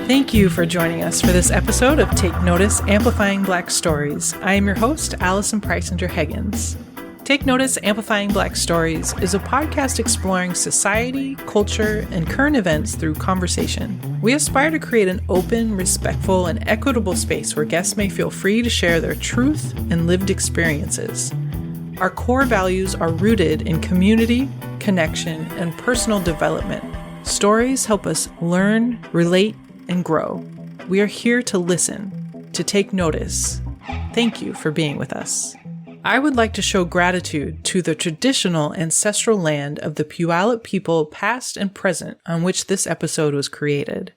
Thank you for joining us for this episode of Take Notice, Amplifying Black Stories. I am your host, Allison Preisinger-Higgins. Take Notice, Amplifying Black Stories is a podcast exploring society, culture, and current events through conversation. We aspire to create an open, respectful, and equitable space where guests may feel free to share their truth and lived experiences. Our core values are rooted in community, connection, and personal development. Stories help us learn, relate, and grow. We are here to listen, to take notice. Thank you for being with us. I would like to show gratitude to the traditional ancestral land of the Puyallup people, past and present, on which this episode was created.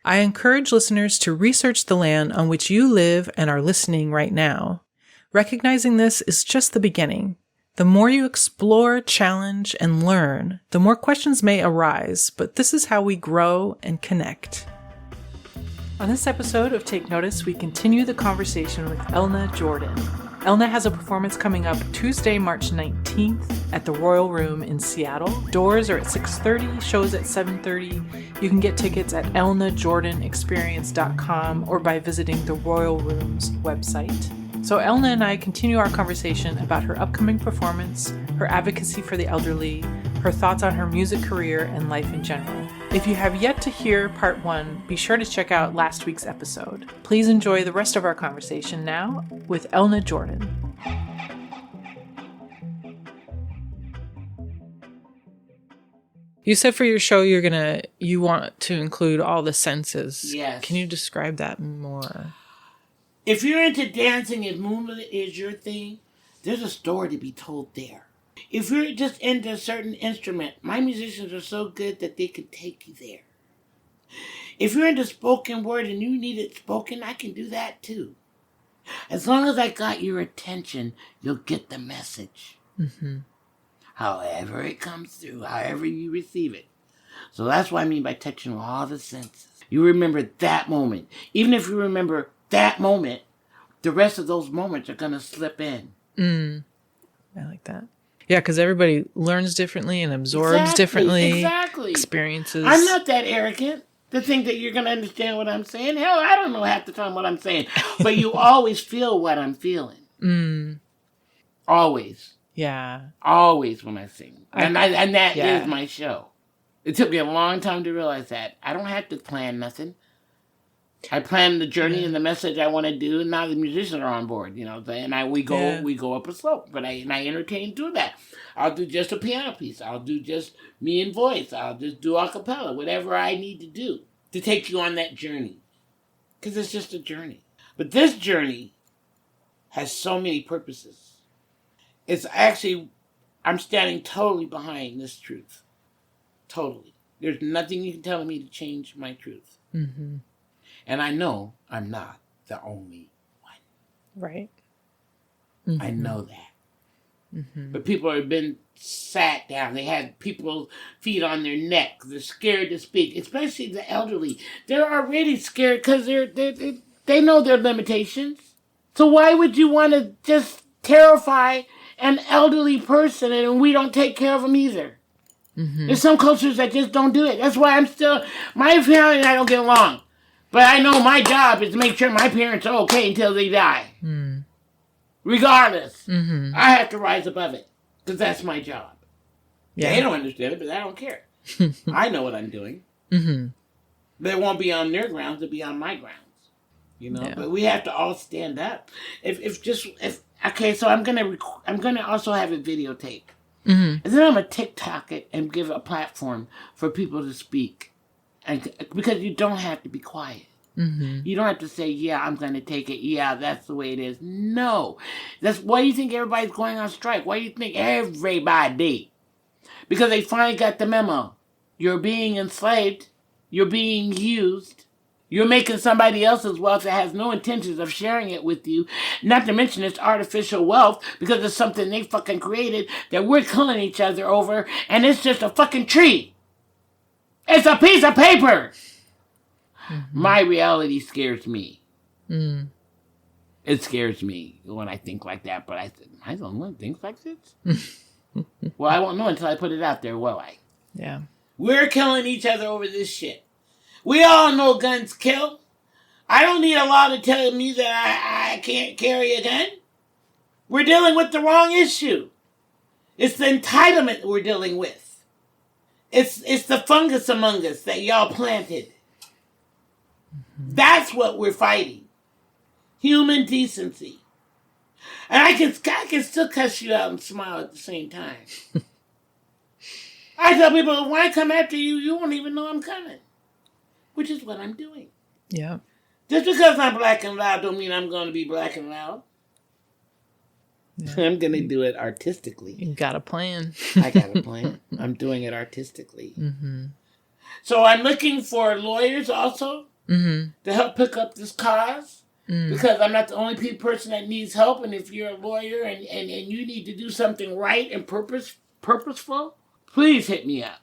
I encourage listeners to research the land on which you live and are listening right now. Recognizing this is just the beginning. The more you explore, challenge, and learn, the more questions may arise, but this is how we grow and connect. On this episode of Take Notice, we continue the conversation with Elnah Jordan. Elnah has a performance coming up Tuesday, March 19th at the Royal Room in Seattle. Doors are at 6:30, shows at 7:30. You can get tickets at elnahjordanexperience.com or by visiting the Royal Room's website. So Elnah and I continue our conversation about her upcoming performance, her advocacy for the elderly, her thoughts on her music career, and life in general. If you have yet to hear part 1, be sure to check out last week's episode. Please enjoy the rest of our conversation now with Elnah Jordan. You said for your show you want to include all the senses. Yes. Can you describe that more? If you're into dancing and movement is your thing, there's a story to be told there. If you're just into a certain instrument, my musicians are so good that they can take you there. If you're into spoken word and you need it spoken, I can do that too. As long as I got your attention, you'll get the message. Mm-hmm. However it comes through, however you receive it. So that's what I mean by touching all the senses. You remember that moment. Even if you remember that moment, the rest of those moments are going to slip in. I like that. Yeah, because everybody learns differently and absorbs differently. Exactly. Experiences. I'm not that arrogant to think that you're going to understand what I'm saying. Hell, I don't know half the time what I'm saying. But you always feel what I'm feeling. Always. Yeah. Always when I sing. And that yeah. is my show. It took me a long time to realize that. I don't have to plan nothing. I plan the journey and the message I want to do, and now the musicians are on board, and we go up a slope, but I entertain through that. I'll do just a piano piece. I'll do just me and voice. I'll just do a cappella, whatever I need to do to take you on that journey, because it's just a journey. But this journey has so many purposes. It's actually, I'm standing totally behind this truth. Totally. There's nothing you can tell me to change my truth. Mm-hmm. And I know I'm not the only one. Right. Mm-hmm. I know that. Mm-hmm. But people have been sat down. They had people's feet on their neck. They're scared to speak, especially the elderly. They're already scared because they know their limitations. So why would you want to just terrify an elderly person and we don't take care of them either? Mm-hmm. There's some cultures that just don't do it. That's why my family and I don't get along. But I know my job is to make sure my parents are okay until they die. Regardless. Mm-hmm. I have to rise above it. Because that's my job. Yeah. They don't understand it, but I don't care. I know what I'm doing. Mm-hmm. But it won't be on their grounds. It'll be on my grounds. Yeah. But we have to all stand up. Okay, so I'm gonna also have a videotape. Mm-hmm. And then I'm gonna TikTok it and give a platform for people to speak. And because you don't have to be quiet. Mm-hmm. You don't have to say, yeah, I'm going to take it. Yeah, that's the way it is. No. Why do you think everybody's going on strike? Why do you think everybody? Because they finally got the memo. You're being enslaved. You're being used. You're making somebody else's wealth that has no intentions of sharing it with you. Not to mention it's artificial wealth because it's something they fucking created that we're killing each other over. And it's just a fucking tree. It's a piece of paper. Mm-hmm. My reality scares me. Mm. It scares me when I think like that. But I don't know, think like this? Well, I won't know until I put it out there, will I? Yeah. We're killing each other over this shit. We all know guns kill. I don't need a law to tell me that I can't carry a gun. We're dealing with the wrong issue. It's the entitlement we're dealing with. It's the fungus among us that y'all planted. That's what we're fighting. Human decency. And I can still cuss you out and smile at the same time. I tell people, when I come after you, you won't even know I'm coming. Which is what I'm doing. Yeah. Just because I'm black and loud don't mean I'm going to be black and loud. Yeah. I'm going to do it artistically. You got a plan. I got a plan. I'm doing it artistically. Mm-hmm. So I'm looking for lawyers also to help pick up this cause. Because I'm not the only person that needs help. And if you're a lawyer and you need to do something right and purposeful, please hit me up.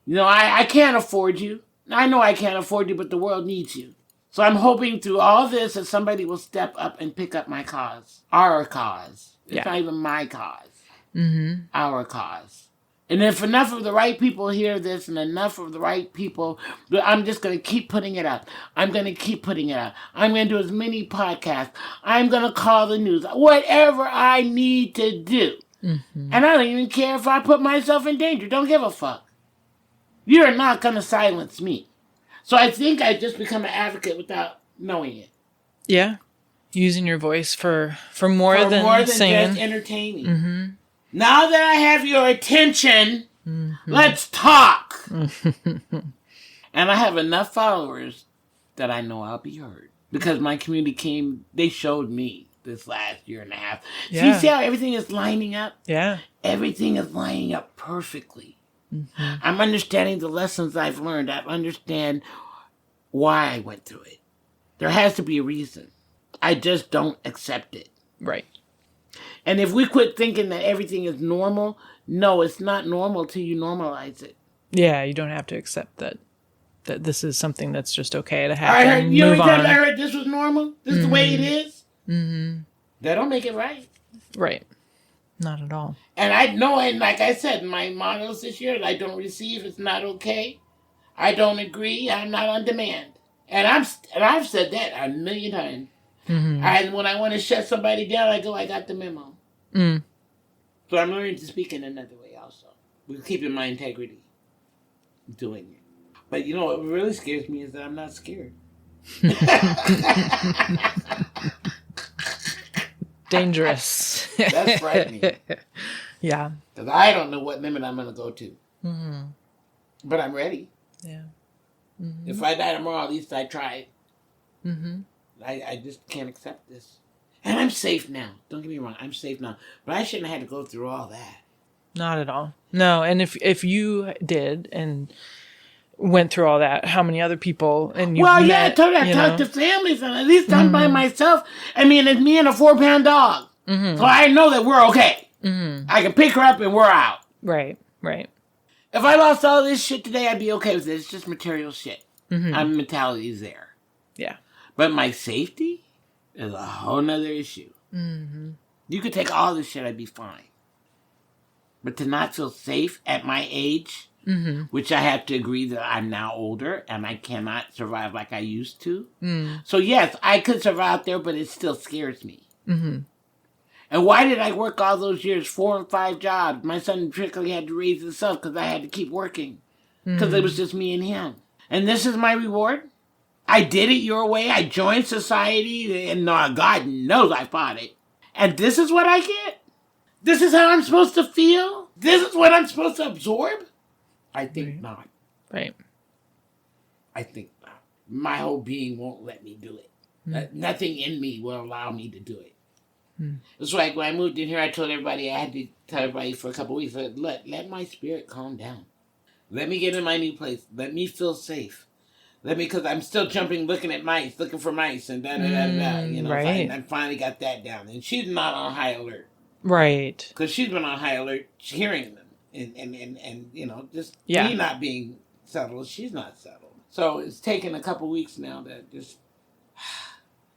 You know, I can't afford you. I know I can't afford you, but the world needs you. So I'm hoping through all this that somebody will step up and pick up my cause. Our cause. It's not even my cause. Our cause. And if enough of the right people hear this and enough of the right people, I'm just going to keep putting it out. I'm going to keep putting it out. I'm going to do as many podcasts. I'm going to call the news. Whatever I need to do. And I don't even care if I put myself in danger. Don't give a fuck. You're not going to silence me. So I think I just become an advocate without knowing it. Yeah. Using your voice for more than singing. Just entertaining. Now that I have your attention, let's talk. And I have enough followers that I know I'll be heard. Because my community they showed me this last year and a half. Yeah. See how everything is lining up? Yeah. Everything is lining up perfectly. I'm understanding the lessons I've learned. I understand why I went through it. There has to be a reason. I just don't accept it. Right. And if we quit thinking that everything is normal, no, it's not normal till you normalize it. Yeah, you don't have to accept that this is something that's just okay to happen. I heard this was normal? This is the way it is? That don't make it right. Right. Not at all. And I know, and like I said, my mottos this year, I don't receive, it's not okay. I don't agree, I'm not on demand. And I've said that a million times. And when I want to shut somebody down, I go, I got the memo. So I'm learning to speak in another way also. With keeping my integrity. Doing it. But you know what really scares me is that I'm not scared. Dangerous. That's frightening. Yeah. Because I don't know what limit I'm going to go to. But I'm ready. Yeah. If I die tomorrow, at least I tried. I just can't accept this. And I'm safe now. Don't get me wrong. I'm safe now. But I shouldn't have had to go through all that. Not at all. No. And if you did and went through all that, how many other people? And you I told you, I talked to families, and at least I'm by myself. I mean, it's me and a 4-pound dog. So I know that we're okay. I can pick her up and we're out. Right, right. If I lost all this shit today, I'd be okay with it. It's just material shit. My mentality is there. Yeah. But my safety is a whole nother issue. You could take all this shit, I'd be fine. But to not feel safe at my age, which I have to agree that I'm now older and I cannot survive like I used to. So yes, I could survive there, but it still scares me. And why did I work all those years, 4 and 5 jobs? My son particularly had to raise himself because I had to keep working. Because it was just me and him. And this is my reward? I did it your way. I joined society, and God knows I fought it. And this is what I get? This is how I'm supposed to feel? This is what I'm supposed to absorb? I think not. Right. I think not. My whole being won't let me do it. Nothing in me will allow me to do it. It's like when I moved in here, I told everybody, I had to tell everybody for a couple of weeks, let my spirit calm down. Let me get in my new place. Let me feel safe. Because I'm still jumping, looking at mice, looking for mice, and da-da-da-da-da. You know, right. I finally got that down. And she's not on high alert. Right. Because she's been on high alert hearing them. And you know, just me not being settled, she's not settled. So it's taken a couple weeks now to just...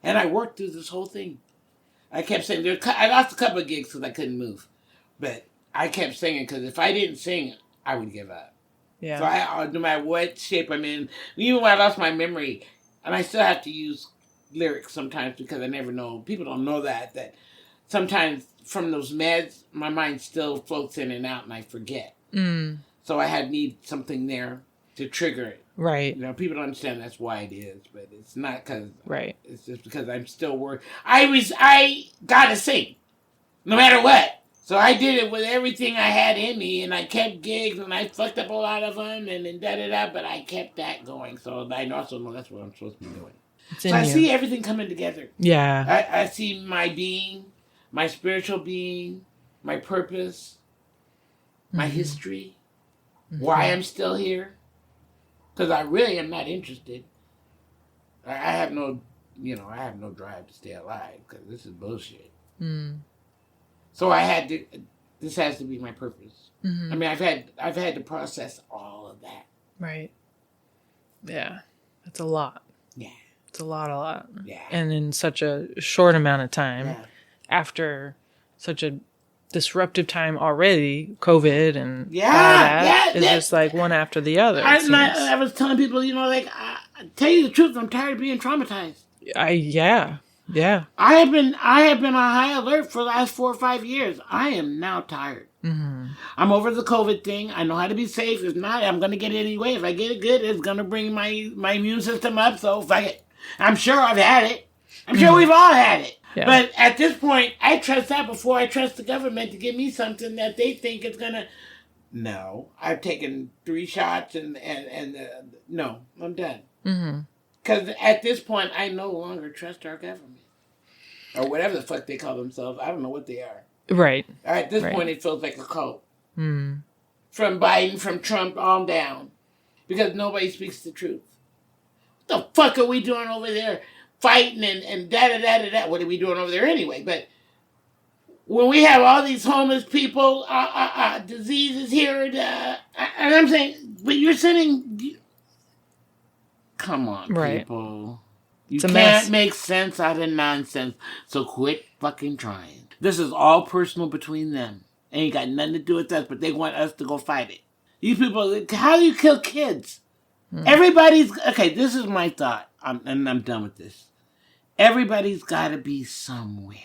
And I worked through this whole thing. I kept saying, I lost a couple of gigs because I couldn't move. But I kept singing because if I didn't sing, I would give up. Yeah. So no matter what shape I'm in, even when I lost my memory, and I still have to use lyrics sometimes because I never know. People don't know that sometimes from those meds, my mind still floats in and out and I forget. So I need something there to trigger it. Right. You know, people don't understand that's why it is, but it's not because. Right. It's just because I'm still working. I gotta sing, no matter what. So I did it with everything I had in me, and I kept gigs, and I fucked up a lot of them, and then da-da-da, but I kept that going. So I also know that's what I'm supposed to be doing. So I see everything coming together. Yeah. I see my being, my spiritual being, my purpose, my history, why I'm still here. Because I really am not interested. I have no drive to stay alive, because this is bullshit. So this has to be my purpose. I mean, I've had to process all of that. Right. Yeah. That's a lot. Yeah. It's a lot. Yeah. And in such a short amount of time, Yeah. after such a disruptive time already, COVID and all that. It's just like one after the other. I was telling people, I tell you the truth, I'm tired of being traumatized. Yeah. I have been on high alert for the last 4 or 5 years. I am now tired. I'm over the COVID thing. I know how to be safe. If not, I'm going to get it anyway. If I get it good, it's going to bring my immune system up. So fuck it. I'm sure I've had it. I'm sure we've all had it. Yeah. But at this point, I trust that before I trust the government to give me something that they think is going to... No. I've taken 3 shots and no, I'm done. Because at this point, I no longer trust our government. Or whatever the fuck they call themselves. I don't know what they are. Right. At this point, it feels like a cult. From Biden, from Trump, on down. Because nobody speaks the truth. What the fuck are we doing over there? Fighting and da-da-da-da-da. What are we doing over there anyway? But when we have all these homeless people, diseases here, and I'm saying, but you're sending... Come on, people. You can't make sense out of nonsense, so quit fucking trying. This is all personal between them. Ain't got nothing to do with us, but they want us to go fight it. These people, how do you kill kids? Everybody's... Okay, this is my thought, and I'm done with this. Everybody's got to be somewhere.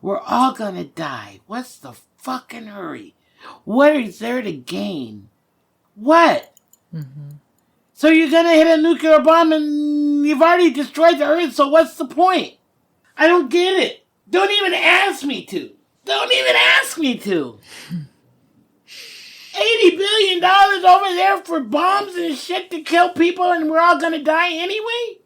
We're all going to die. What's the fucking hurry? What is there to gain? What? So you're going to hit a nuclear bomb and you've already destroyed the earth, so what's the point? I don't get it. Don't even ask me to. Don't even ask me to. $80 billion over there for bombs and shit to kill people and we're all going to die anyway?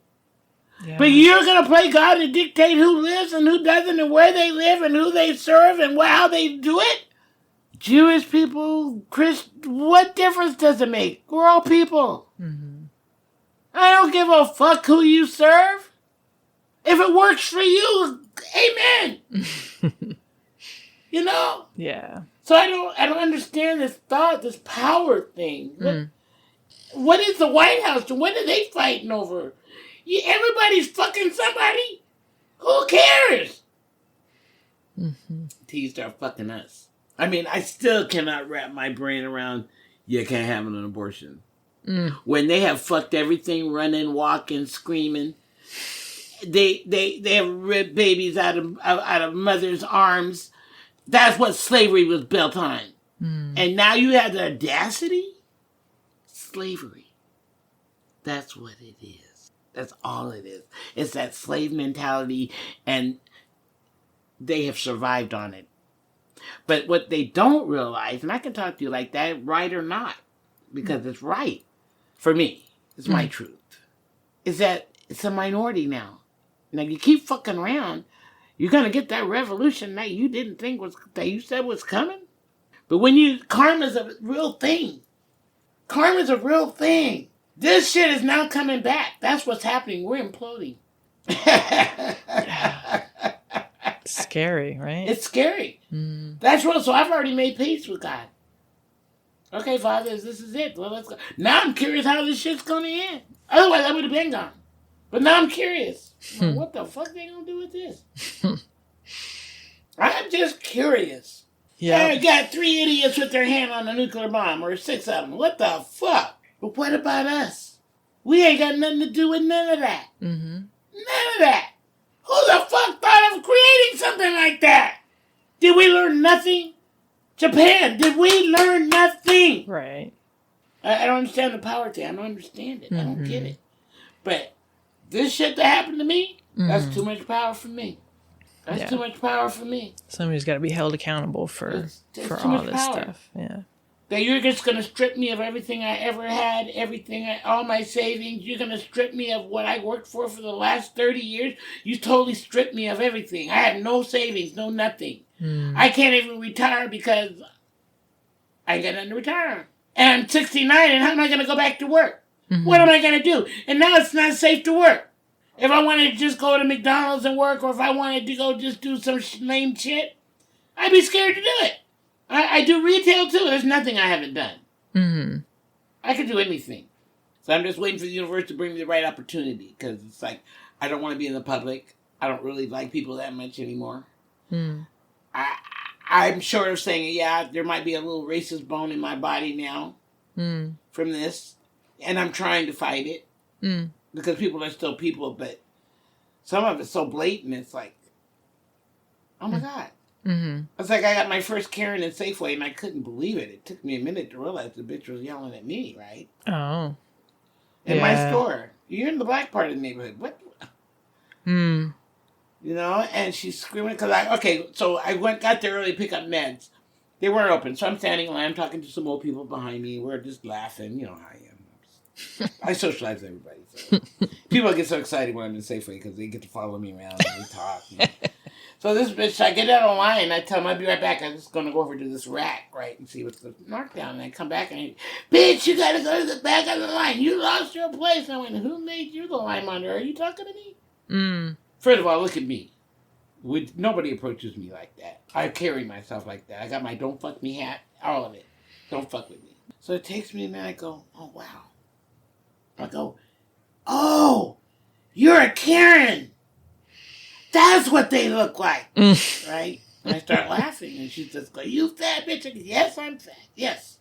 Yeah. But you're going to play God and dictate who lives and who doesn't and where they live and who they serve and how they do it? Jewish people, what difference does it make? We're all people. I don't give a fuck who you serve. If it works for you, amen. Yeah. So I don't understand this thought, this power thing. What is the White House? What are they fighting over? Everybody's fucking somebody. Who cares? Till you start fucking us. I mean, I still cannot wrap my brain around you can't have an abortion. When they have fucked everything, running, walking, screaming, they have ripped babies out of mothers' arms. That's what slavery was built on. And now you have the audacity? Slavery. That's what it is. That's all it is. It's that slave mentality, and they have survived on it. But what they don't realize, and I can talk to you like that, right or not, because it's right. For me, it's my truth. Is that it's a minority now. Now you keep fucking around, you're gonna get that revolution that you didn't think that you said was coming. But karma's a real thing. Karma's a real thing. This shit is now coming back. That's what's happening. We're imploding. It's scary, right? It's scary. That's real. So I've already made peace with God. Okay, Father, this is it. Well, let's go. Now I'm curious how this shit's going to end. Otherwise, I would have been gone. But now I'm curious. Well, what the fuck they going to do with this? I'm just curious. Yeah. I got 3 idiots with their hand on a nuclear bomb, or 6 of them. What the fuck? But what about us? We ain't got nothing to do with none of that. Mm-hmm. None of that. Who the fuck thought of creating something like that? Did we learn nothing? Japan, did we learn nothing? Right. I don't understand the power thing. I don't understand it. I don't get it. But this shit that happened to me, that's too much power for me. That's too much power for me. Somebody's got to be held accountable for all this stuff. Yeah. That you're just going to strip me of everything I ever had, all my savings. You're going to strip me of what I worked for the last 30 years. You totally stripped me of everything. I have no savings, no nothing. I can't even retire because I ain't got nothing to retire on. And I'm 69, and how am I going to go back to work? What am I going to do? And now it's not safe to work. If I wanted to just go to McDonald's and work, or if I wanted to go just do some lame shit, I'd be scared to do it. I do retail too. There's nothing I haven't done. I could do anything. So I'm just waiting for the universe to bring me the right opportunity, because it's like, I don't want to be in the public. I don't really like people that much anymore. I'm short of saying, yeah, there might be a little racist bone in my body now from this. And I'm trying to fight it. Because people are still people, but some of it's so blatant, it's like, oh my God. It's like I got my first Karen in Safeway, and I couldn't believe it. It took me a minute to realize the bitch was yelling at me, right? Oh. In my store. You're in the black part of the neighborhood. What? You know, and she's screaming, because so I got there early to pick up meds. They weren't open, so I'm standing in line, I'm talking to some old people behind me, we're just laughing, you know how I am. I socialize with everybody. So. People get so excited when I'm in Safeway because they get to follow me around and we talk. So this bitch, I get out of line and I tell him I'll be right back. I'm just going to go over to this rack, right, and see what's the markdown. And I come back and bitch, you got to go to the back of the line. You lost your place. And I went, who made you the line monitor? Are you talking to me? First of all, look at me. Nobody approaches me like that. I carry myself like that. I got my don't fuck me hat, all of it. Don't fuck with me. So it takes me a minute. I go, oh, wow. I go, oh, you're a Karen. That's what they look like. Right? And I start laughing. And she just goes, you fat bitch. I go, yes, I'm fat. Yes.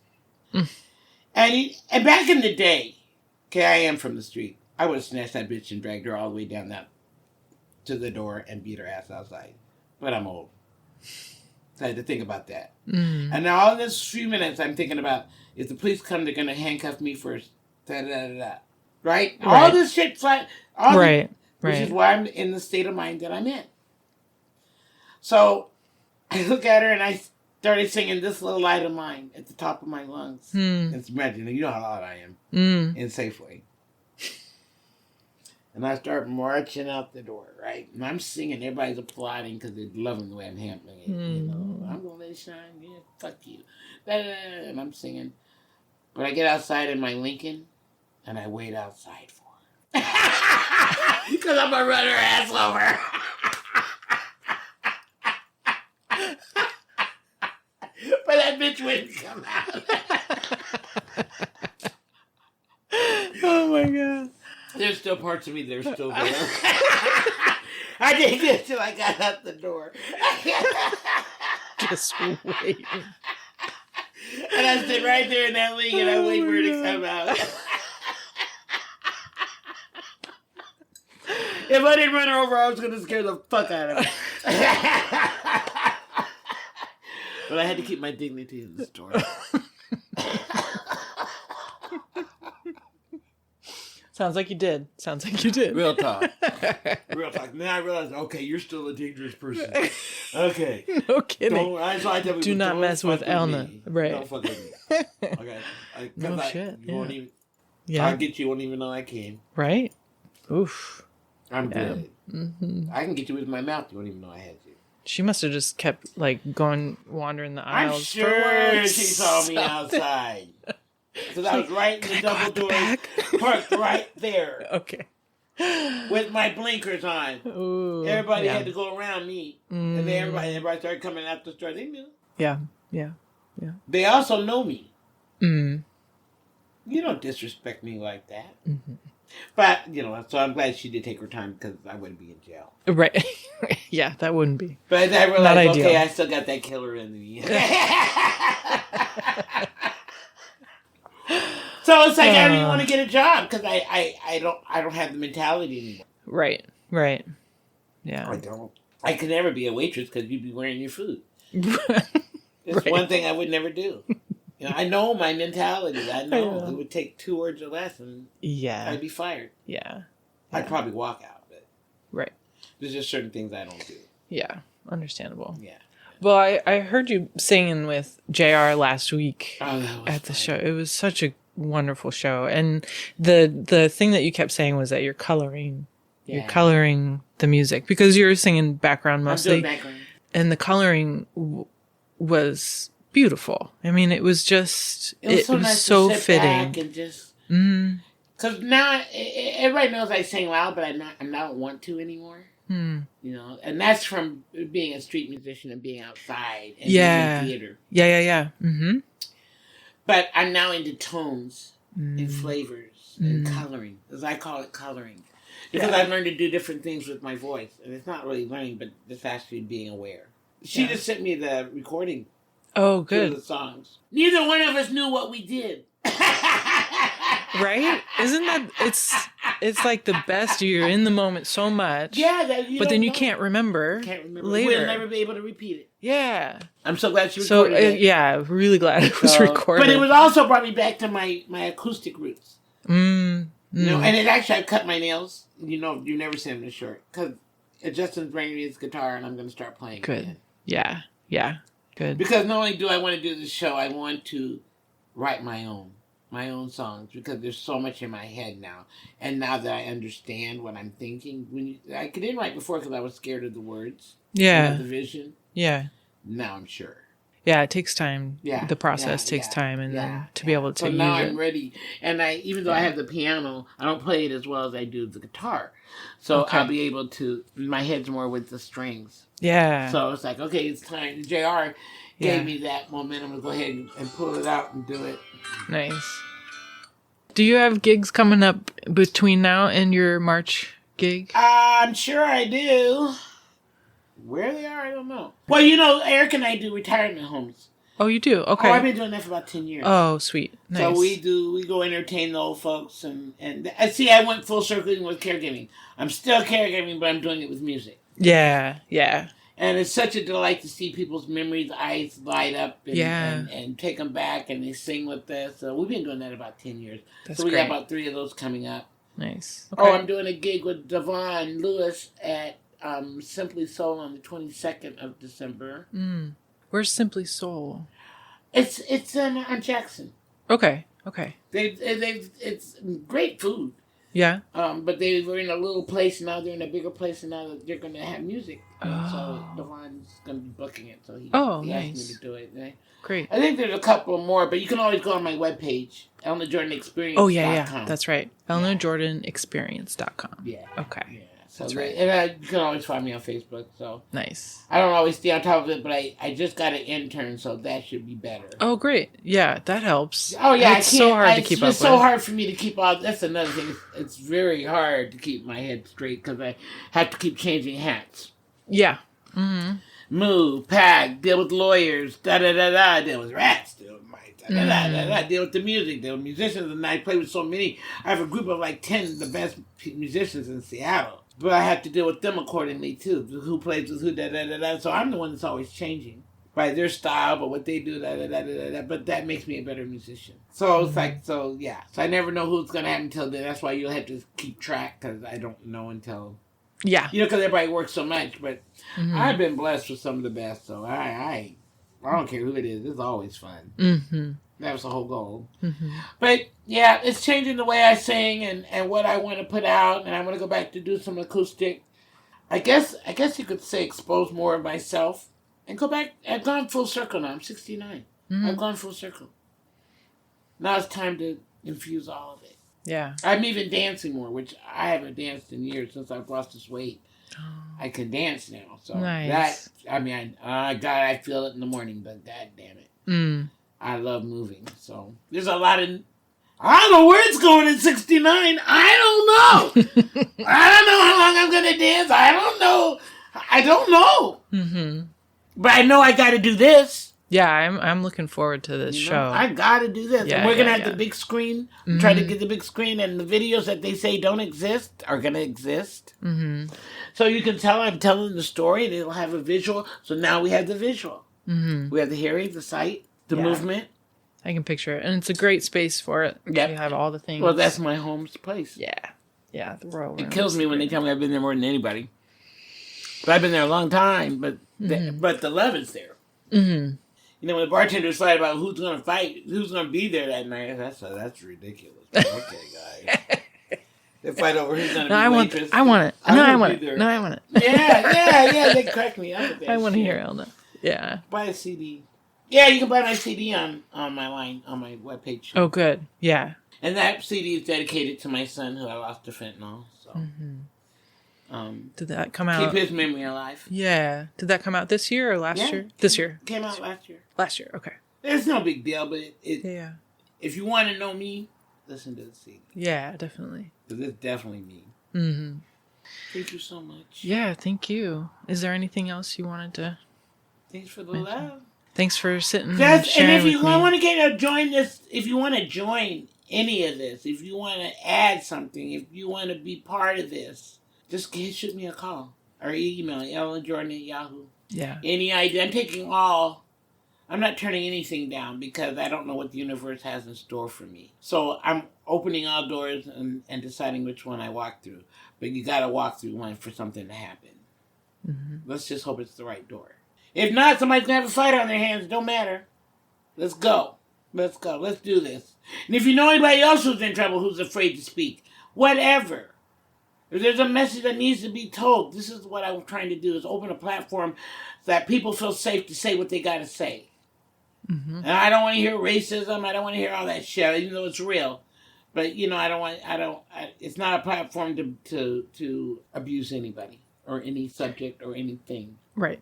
And back in the day, okay, I am from the street. I would have snatched that bitch and dragged her all the way down to the door and beat her ass outside. But I'm old. So I had to think about that. And now all this few minutes, I'm thinking about, if the police come, they're going to handcuff me first. Right? All this shit, which is why I'm in the state of mind that I'm in. So I look at her and I started singing This Little Light of Mine at the top of my lungs. And imagine, you know how loud I am in Safeway. And I start marching out the door, right? And I'm singing. Everybody's applauding because they're loving the way I'm handling it. You know, I'm going to let it shine. Yeah, fuck you. And I'm singing. But I get outside in my Lincoln. And I wait outside for her. Because I'm going to run her ass over. But that bitch wouldn't come out. Oh my God. There's still parts of me that are still there. I didn't get till I got out the door. Just waiting. And I stood right there in that Lincoln and I wait for her to come out. If I didn't run her over, I was going to scare the fuck out of her. But I had to keep my dignity in the store. Sounds like you did. Real talk. Real talk. Then I realized, okay, you're still a dangerous person. Okay. No kidding. Do not mess with Elnah. Right. Don't fuck with me. Okay. No shit. Won't even, Yeah. I'll get you, won't even know I came. Right? Oof. I'm good. I can get you with my mouth. You won't even know I had you. She must have just kept wandering the aisles. I'm sure she saw me outside. Because I was right in the double door, parked right there. Okay. With my blinkers on. Ooh, everybody had to go around me. And then everybody started coming out the store. They knew. Yeah. They also know me. You don't disrespect me like that. But, so I'm glad she did take her time because I wouldn't be in jail. Right. Yeah, that wouldn't be. But I realized, okay, I still got that killer in me. So it's like I don't even want to get a job because I don't have the mentality anymore. Right. Yeah. I don't. I could never be a waitress because you'd be wearing your food. It's one thing I would never do. I know my mentality. I know it would take 2 words or less, and I'd be fired. Yeah. I'd probably walk out. But right. There's just certain things I don't do. Yeah, understandable. Yeah. Well, I heard you singing with JR last week at the show. It was such a wonderful show, and the thing that you kept saying was that you're coloring. Yeah. You're coloring the music because you're singing background mostly. I'm doing background. And the coloring was beautiful. I mean, it was just it was nice so to sit fitting. Back and just because now everybody knows I sing loud, but I don't want to anymore. And that's from being a street musician and being outside and being in theater. Yeah. Mm-hmm. But I'm now into tones and flavors and coloring, as I call it, coloring. Because I've learned to do different things with my voice. And it's not really learning, but it's actually being aware. She just sent me the recording. Oh, good. Of the songs. Neither one of us knew what we did. Right? Isn't that... It's like the best. You're in the moment so much. Yeah. But then you can't remember later. We'll never be able to repeat it. Yeah. I'm so glad she recorded it. Yeah, really glad it was recorded. But it was also brought me back to my acoustic roots. And it actually, I cut my nails. You never see them this short. Because Justin's bringing me his guitar and I'm going to start playing. Good. Again. Yeah. Good. Because not only do I want to do this show, I want to write my own songs because there's so much in my head now. And now that I understand what I'm thinking, I didn't write before because I was scared of the words. Yeah. The vision. Yeah. Now I'm sure. Yeah, it takes time. Yeah. The process takes time and then to be able to use it. So now I'm ready. And even though I have the piano, I don't play it as well as I do the guitar. So I'll be able to, my head's more with the strings. Yeah. So it's like, okay, it's time. JR gave me that momentum to go ahead and pull it out and do it. Nice. Do you have gigs coming up between now and your March gig? I'm sure I do. Where they are, I don't know. Well, Eric and I do retirement homes. Oh, you do? Okay. Oh, I've been doing that for about 10 years. Oh, sweet. Nice. So we go entertain the old folks and see, I went full circle with caregiving. I'm still caregiving, but I'm doing it with music. Yeah. And it's such a delight to see people's memories, eyes light up and take them back and they sing with us. So we've been doing that about 10 years. That's so we great. got about 3 of those coming up. Nice. Okay. Oh, I'm doing a gig with Devon Lewis at Simply Soul on the 22nd of December. Where's Simply Soul? It's on Jackson. Okay. It's great food. Yeah. But they were in a little place, now they're in a bigger place, and now they're going to have music. So Devon's going to be booking it. So he asked me to do it. Great. I think there's a couple more, but you can always go on my webpage, Elnah Jordan Experience. Oh, yeah. That's right. Elnah Jordan Experience.com. Yeah. Okay. Yeah. So that's right. And you can always find me on Facebook. So nice. I don't always stay on top of it, but I just got an intern, so that should be better. Oh, great. Yeah, that helps. Oh, yeah. It's so hard to keep up with. It's so hard for me to keep up. That's another thing. It's very hard to keep my head straight because I have to keep changing hats. Yeah. Mm-hmm. Move, pack, deal with lawyers, da-da-da-da, deal with rats, deal with mice, da-da-da-da-da, deal with the music, deal with musicians, and I play with so many. I have a group of like 10 of the best musicians in Seattle. But I have to deal with them accordingly, too. Who plays with who, da-da-da-da. So I'm the one that's always changing by their style, but what they do, da-da-da-da-da. But that makes me a better musician. So it's like, So I never know who's going to happen until then. That's why you'll have to keep track, because I don't know until... Yeah. Because everybody works so much, but I've been blessed with some of the best, so I don't care who it is. It's always fun. Mm-hmm. That was the whole goal. Mm-hmm. But, yeah, it's changing the way I sing and what I want to put out, and I want to go back to do some acoustic. I guess you could say expose more of myself and go back. I've gone full circle now. I'm 69. Mm-hmm. I've gone full circle. Now it's time to infuse all of it. Yeah. I'm even dancing more, which I haven't danced in years since I've lost this weight. Oh. I can dance now. So nice. I feel it in the morning, but God damn it. I love moving. So there's a lot of I don't know where it's going in 69. I don't know. I don't know how long I'm going to dance. I don't know. I don't know. Mm-hmm. But I know I got to do this. Yeah, I'm looking forward to this show. I got to do this. Yeah, and we're going to have the big screen. Mm-hmm. Try to get the big screen. And the videos that they say don't exist are going to exist. Mm-hmm. So you can tell I'm telling the story. And it'll have a visual. So now we have the visual. Mm-hmm. We have the hearing, the sight, the movement. I can picture it. And it's a great space for it. Yep. You have all the things. Well, that's my home place. Yeah. Yeah, the royal room. It kills me when they tell me I've been there more than anybody. But I've been there a long time. But but the love is there. Mm-hmm. You know, when the bartenders fight about who's going to fight, who's going to be there that night, that's ridiculous. Okay, guys. They fight over who's going to be waitress. I want it. No, I want it. No, I want it. Yeah. They crack me up with that I want to hear Elnah. Yeah. Buy a CD. Yeah, you can buy my CD on my line, on my webpage. Oh, good. Yeah. And that CD is dedicated to my son who I lost to fentanyl. So, did that come out? Keep his memory alive. Yeah. Did that come out this year or last year? This year. Came out last year. Last year. Okay. It's no big deal, but if you want to know me, listen to the CD. Yeah, definitely. Because it's definitely me. Mm-hmm. Thank you so much. Yeah, thank you. Is there anything else you wanted to? Thanks for the love. Thanks for sitting and sharing and if you with me. want to join this, if you want to join any of this, if you want to add something, if you want to be part of this, just shoot me a call or email Elnah Jordan at Yahoo. Yeah. Any idea? I'm taking all. I'm not turning anything down because I don't know what the universe has in store for me. So I'm opening all doors and deciding which one I walk through. But you got to walk through one for something to happen. Mm-hmm. Let's just hope it's the right door. If not, somebody's going to have a fight on their hands. Don't matter. Let's go. Let's go. Let's do this. And if you know anybody else who's in trouble, who's afraid to speak, whatever. If there's a message that needs to be told, this is what I'm trying to do, is open a platform that people feel safe to say what they got to say. Mm-hmm. And I don't want to hear racism. I don't want to hear all that shit, even though it's real. But, it's not a platform to abuse anybody or any subject or anything. Right.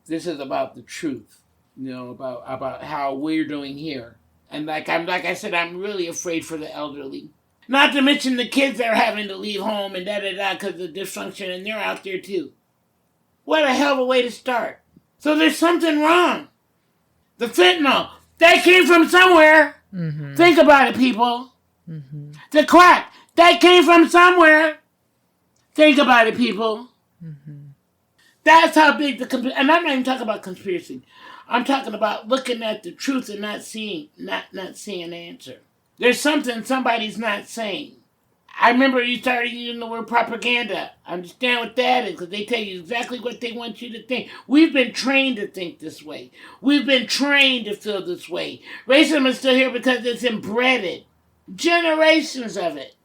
This is about the truth, about how we're doing here. And like I said, I'm really afraid for the elderly. Not to mention the kids that are having to leave home and da-da-da because of dysfunction, and they're out there too. What a hell of a way to start. So there's something wrong. The fentanyl, that came from somewhere. Mm-hmm. Think about it, people. Mm-hmm. The crack, that came from somewhere. Think about it, people. Mm-hmm. That's how big and I'm not even talking about conspiracy. I'm talking about looking at the truth and not seeing an answer. There's something somebody's not saying. I remember you started using the word propaganda. I understand what that is because they tell you exactly what they want you to think. We've been trained to think this way. We've been trained to feel this way. Racism is still here because it's embedded. Generations of it.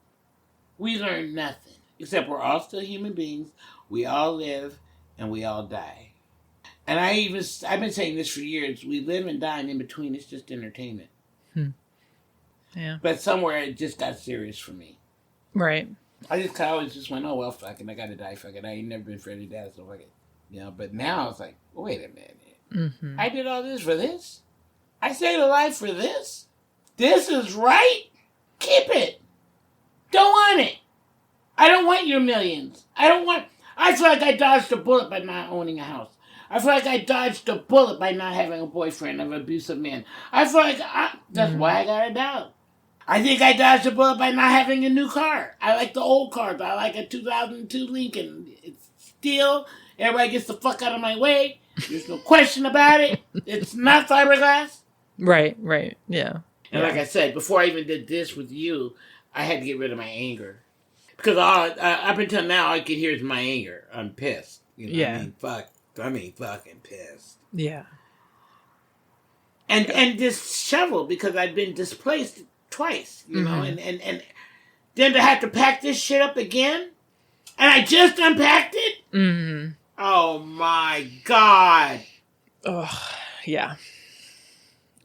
We learned nothing. Except we're all still human beings. We all live. And we all die. And I've been saying this for years. We live and die, and in between, it's just entertainment. Yeah. But somewhere, it just got serious for me. Right. I always just went, oh, well, fuck it. I got to die, fuck it. I ain't never been ready to die, so fuck it. But now it's like, wait a minute. Mm-hmm. I did all this for this? I saved a life for this? This is right? Keep it. Don't want it. I don't want your millions. I feel like I dodged a bullet by not owning a house. I feel like I dodged a bullet by not having a boyfriend of an abusive man. I feel like that's why I got a dog. I think I dodged a bullet by not having a new car. I like the old cars. I like a 2002 Lincoln. It's steel. Everybody gets the fuck out of my way. There's no question about it. It's not fiberglass. Right, yeah. And like I said, before I even did this with you, I had to get rid of my anger. Because up until now, all I could hear is my anger. I'm pissed. Yeah. I mean, fucking pissed. Yeah. And this shovel, because I've been displaced twice, you know, and then to have to pack this shit up again, and I just unpacked it? Mm-hmm. Oh, my God. Oh, yeah.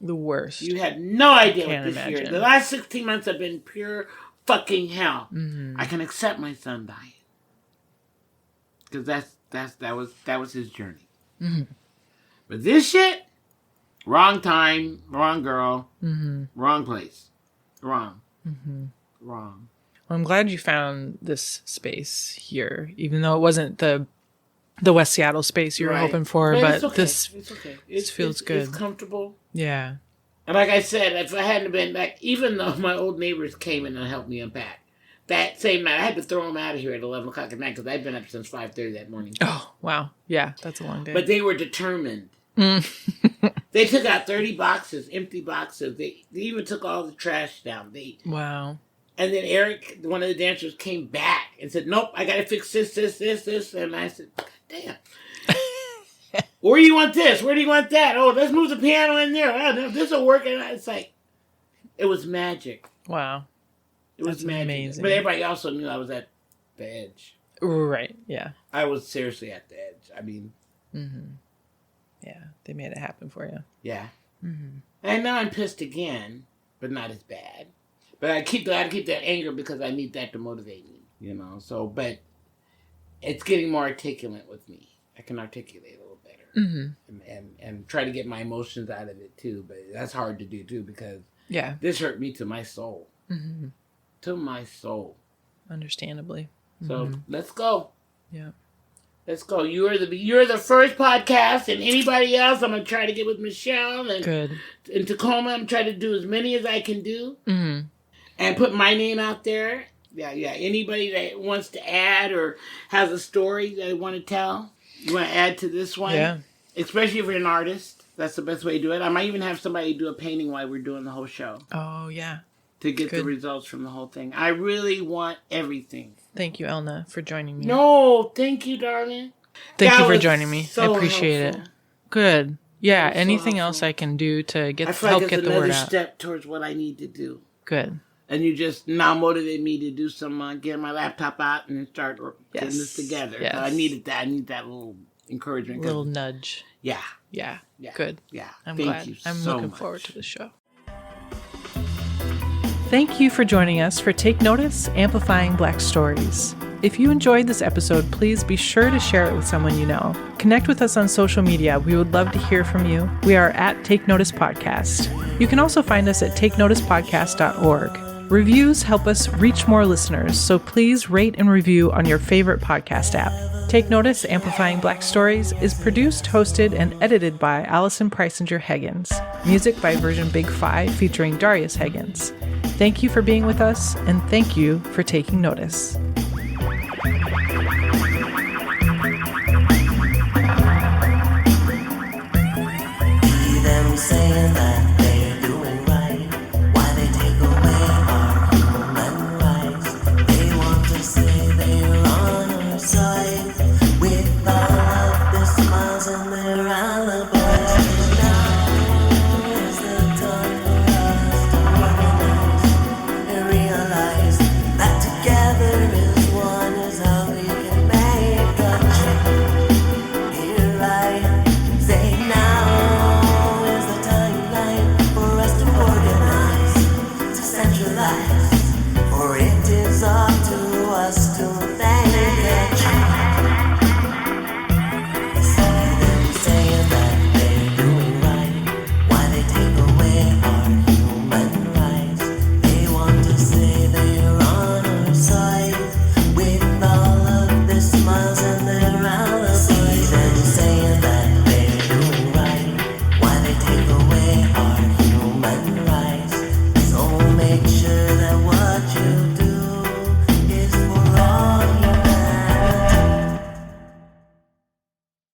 The worst. You had no idea what this imagine. year. The last 16 months have been pure fucking hell. Mm-hmm. I can accept my son dying. Because that was his journey. Mm-hmm. But this shit, wrong time, wrong girl, wrong place. Wrong. wrong. Well, I'm glad you found this space here, even though it wasn't the West Seattle space you were hoping for. But it's okay. this feels good. It's comfortable. Yeah. And like I said, if I hadn't been back, even though my old neighbors came in and helped me unpack, that same night, I had to throw them out of here at 11 o'clock at night because I'd been up since 5:30 that morning. Oh, wow. Yeah, that's a long day. But they were determined. They took out 30 boxes, empty boxes. They even took all the trash down. Wow. And then Eric, one of the dancers, came back and said, nope, I got to fix this. And I said, damn. Where do you want this? Where do you want that? Oh, let's move the piano in there. Oh, this will work. And it's like, it was magic. Wow. It was magic. Amazing. But everybody also knew I was at the edge. Right, yeah. I was seriously at the edge. I mean. Yeah, they made it happen for you. Yeah. And now I'm pissed again, but not as bad. But I gotta keep that anger because I need that to motivate me, you know. So, but it's getting more articulate with me. I can articulate a little better, and try to get my emotions out of it too. But that's hard to do too because this hurt me to my soul, to my soul. Understandably. So let's go. Yeah. Let's go. You're the first podcast, and anybody else, I'm gonna try to get with Michelle and in Tacoma. I'm trying to do as many as I can do, and put my name out there. Yeah. Anybody that wants to add or has a story that they want to tell, you want to add to this one. Yeah. Especially if you're an artist, that's the best way to do it. I might even have somebody do a painting while we're doing the whole show. Oh yeah. To get the results from the whole thing. I really want everything. Thank you, Elnah, for joining me. No, thank you, darling. Thank you for joining me. So I appreciate it. Good. Yeah, anything else I can do to help get the word out. I feel like it's another step towards what I need to do. Good. And you just now motivate me to do some, get my laptop out and start getting this together. Yes. So I needed that. I need that little encouragement. Little nudge. Yeah. Good. Yeah. I'm Thank glad. You I'm so looking much. forward to the show. Thank you for joining us for Take Notice, Amplifying Black Stories. If you enjoyed this episode, please be sure to share it with someone you know. Connect with us on social media. We would love to hear from you. We are at Take Notice Podcast. You can also find us at takenoticepodcast.org. Reviews help us reach more listeners, so please rate and review on your favorite podcast app. Take Notice, Amplifying Black Stories is produced, hosted, and edited by Allison Preisinger Higgins. Music by Version Big 5 featuring Darius Higgins. Thank you for being with us, and thank you for taking notice.